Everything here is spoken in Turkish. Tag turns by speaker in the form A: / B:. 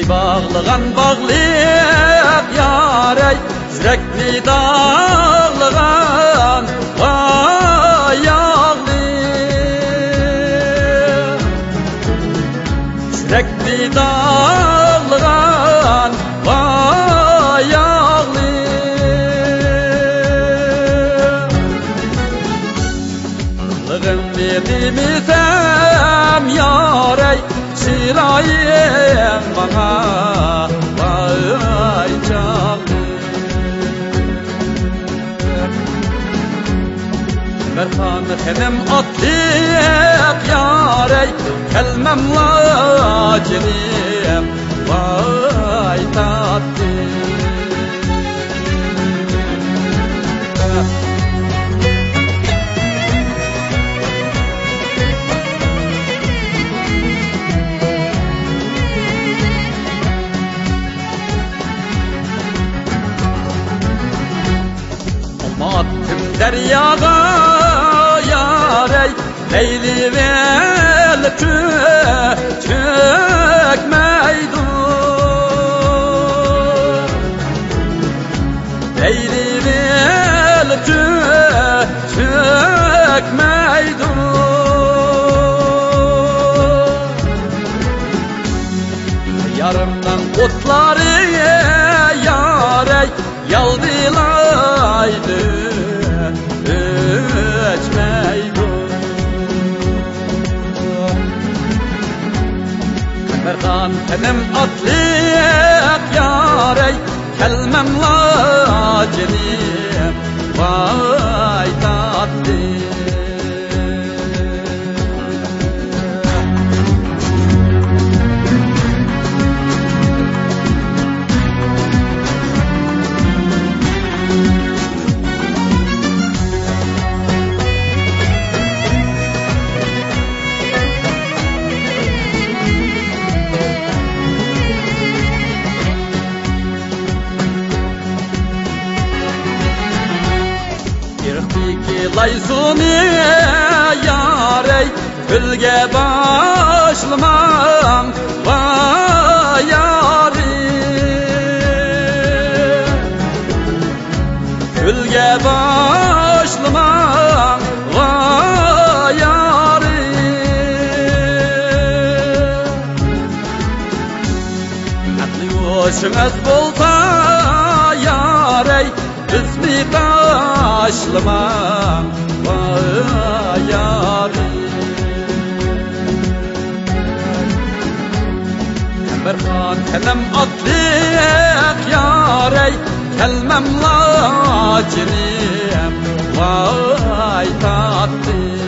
A: Vay bağlığan bağlayıp yarey, sürekli dağlığan vay yağlı. Sürekli dağlığan vay yağlı. Bağlığın verdimisem yarey, çırayım bana vay canlı. Merhan henem atlayıp yarey, kelmem lacinim vay tatlı. Attım deryaga yarey, leyli vel çökmeydu. Leyli vel çökmeydu. Yarımdan otları yarey, yaldılaydı öçmeydu. Merdan tenem atlayıp yarey, kelmem lacinim vay tatlı. Laysuni yarey, gülge başlamam vay yarim. Gülge başlamam vay yarim. Aklı hoşunuz bolsa yarey, üzmi taşlamam vay yarim. Merhan kelem atlayıp yarey, kelmem lacinim vay tatlı.